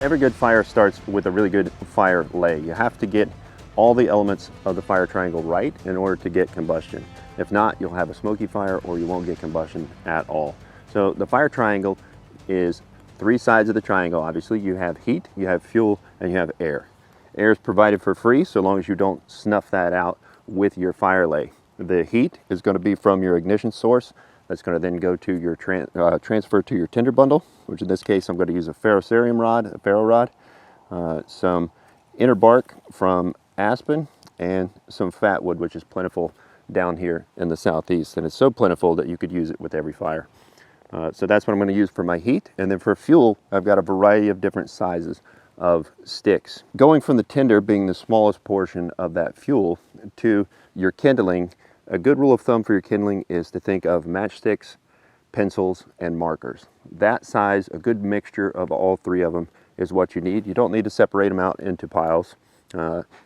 Every good fire starts with a really good fire lay. You have to get all the elements of the fire triangle right in order to get combustion. If not, you'll have a smoky fire or you won't get combustion at all. So the fire triangle is three sides of the triangle. Obviously, you have heat, you have fuel, and you have air. Air is provided for free so long as you don't snuff that out with your fire lay. The heat is going to be from your ignition source. That's going to then go to your transfer to your tinder bundle, which in this case I'm going to use a ferrocerium rod, a ferro rod, some inner bark from aspen, and some fat wood, which is plentiful down here in the southeast. And it's so plentiful that you could use it with every fire. So that's what I'm going to use for my heat. And then for fuel, I've got a variety of different sizes of sticks. Going from the tinder being the smallest portion of that fuel to your kindling, a good rule of thumb for your kindling is to think of matchsticks, pencils, and markers. That size, a good mixture of all three of them is what you need. You don't need to separate them out into piles.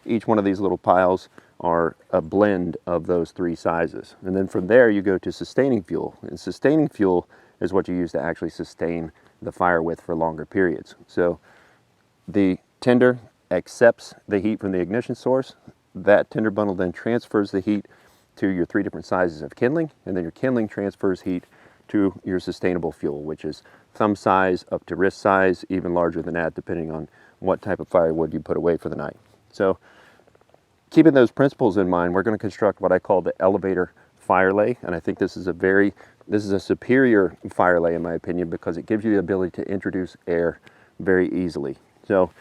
Each one of these little piles are a blend of those three sizes. And then from there you go to sustaining fuel. And sustaining fuel is what you use to actually sustain the fire with for longer periods. So the tinder accepts the heat from the ignition source. That tinder bundle then transfers the heat to your three different sizes of kindling, and then your kindling transfers heat to your sustainable fuel, which is thumb size up to wrist size, even larger than that, depending on what type of firewood you put away for the night. So keeping those principles in mind, we're going to construct what I call the elevator firelay, and I think this is a superior firelay in my opinion, because it gives you the ability to introduce air very easily. So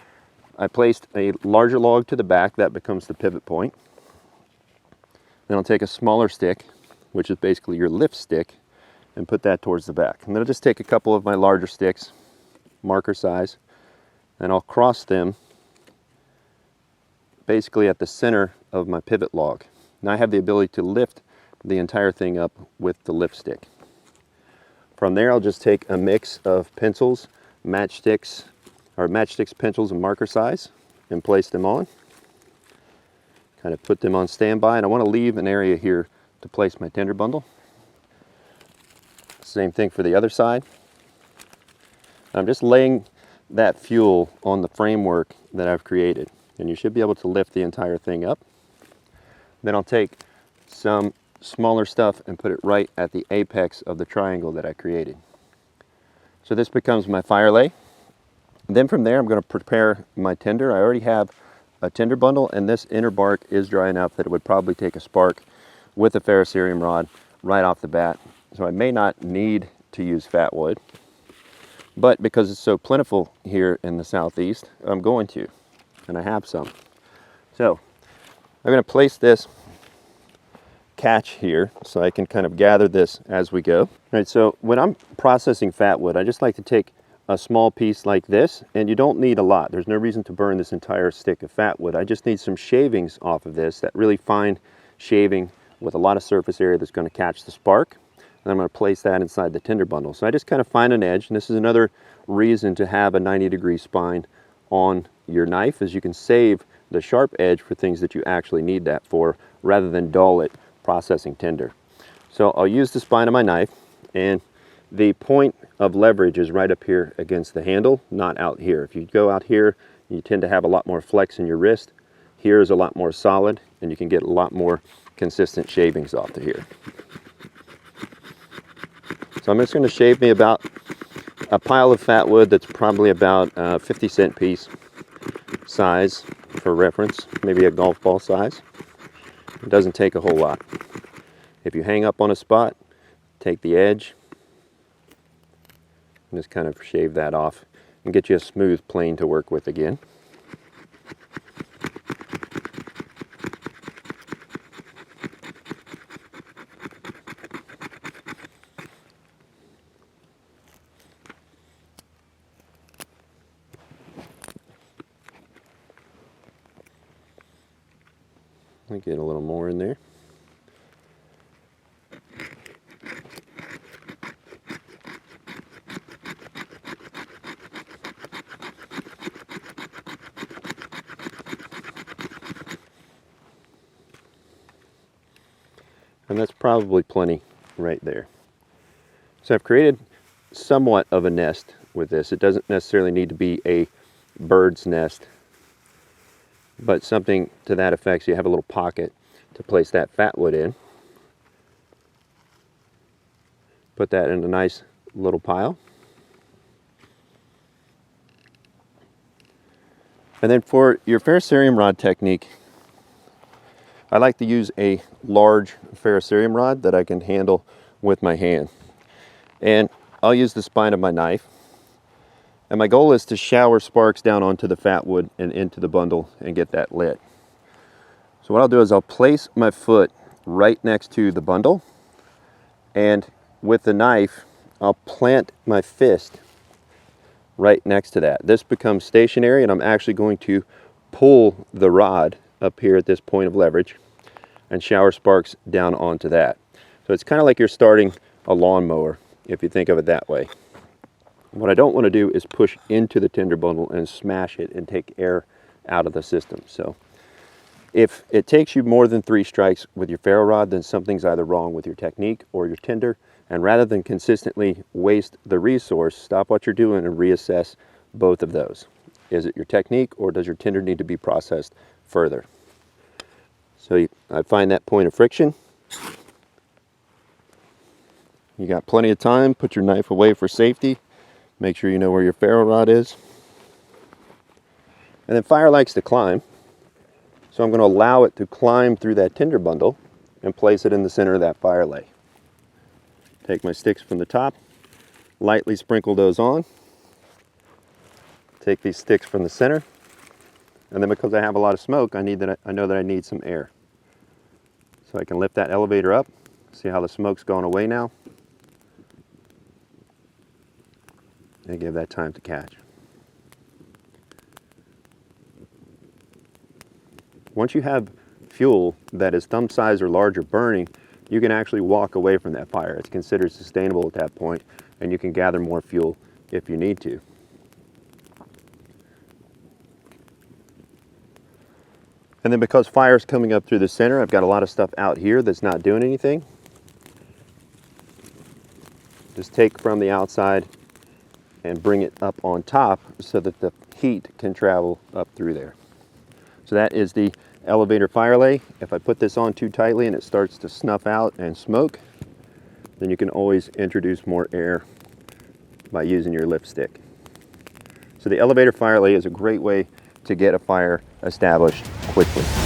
I placed a larger log to the back. That becomes the pivot point. Then I'll take a smaller stick, which is basically your lift stick, and put that towards the back. And then I'll just take a couple of my larger sticks, marker size, and I'll cross them basically at the center of my pivot log. Now I have the ability to lift the entire thing up with the lift stick. From there I'll just take a mix of pencils, matchsticks, pencils, and marker size, and place them on. Kind of put them on standby, and I want to leave an area here to place my tinder bundle. Same thing for the other side. I'm just laying that fuel on the framework that I've created, and you should be able to lift the entire thing up. Then I'll take some smaller stuff and put it right at the apex of the triangle that I created. So this becomes my fire lay. Then from there I'm going to prepare my tinder. I already have a tinder bundle, and this inner bark is dry enough that it would probably take a spark with a ferrocerium rod right off the bat. So I may not need to use fat wood, but because it's so plentiful here in the southeast, I'm going to, and I have some. So I'm going to place this catch here so I can kind of gather this as we go. All right, so when I'm processing fat wood, I just like to take a small piece like this, and you don't need a lot. There's no reason to burn this entire stick of fat wood. I just need some shavings off of this, that really fine shaving with a lot of surface area that's going to catch the spark. And I'm going to place that inside the tinder bundle. So I just kind of find an edge, and this is another reason to have a 90-degree spine on your knife, is you can save the sharp edge for things that you actually need that for, rather than dull it processing tinder. So I'll use the spine of my knife, and the point of leverage is right up here against the handle, not out here. If you go out here, you tend to have a lot more flex in your wrist. Here is a lot more solid, and you can get a lot more consistent shavings off of here. So I'm just going to shave me about a pile of fat wood that's probably about a 50-cent piece size for reference, maybe a golf ball size. It doesn't take a whole lot. If you hang up on a spot, take the edge, and just kind of shave that off and get you a smooth plane to work with again. Let me get a little more in there. And that's probably plenty right there. So I've created somewhat of a nest with this. It doesn't necessarily need to be a bird's nest, but something to that effect, so you have a little pocket to place that fat wood in. Put that in a nice little pile. And then for your ferrocerium rod technique, I like to use a large ferrocerium rod that I can handle with my hand. And I'll use the spine of my knife. And my goal is to shower sparks down onto the fat wood and into the bundle and get that lit. So what I'll do is I'll place my foot right next to the bundle, and with the knife, I'll plant my fist right next to that. This becomes stationary, and I'm actually going to pull the rod up here at this point of leverage and shower sparks down onto that. So it's kind of like you're starting a lawnmower, if you think of it that way. What I don't want to do is push into the tinder bundle and smash it and take air out of the system. So if it takes you more than 3 strikes with your ferro rod, then something's either wrong with your technique or your tinder. And rather than consistently waste the resource, stop what you're doing and reassess both of those. Is it your technique, or does your tinder need to be processed further? So I find that point of friction. You got plenty of time. Put your knife away for safety. Make sure you know where your ferro rod is. And then fire likes to climb. So I'm going to allow it to climb through that tinder bundle and place it in the center of that fire lay. Take my sticks from the top, lightly sprinkle those on. Take these sticks from the center, and then because I have a lot of smoke, I know that I need some air. So I can lift that elevator up. See how the smoke's gone away now? And give that time to catch. Once you have fuel that is thumb size or larger burning, you can actually walk away from that fire. It's considered sustainable at that point, and you can gather more fuel if you need to. And then because fire's coming up through the center, I've got a lot of stuff out here that's not doing anything. Just take from the outside and bring it up on top so that the heat can travel up through there. So that is the Elevator Firelay. If I put this on too tightly and it starts to snuff out and smoke, then you can always introduce more air by using your lift stick. So the Elevator Firelay is a great way to get a fire established quickly.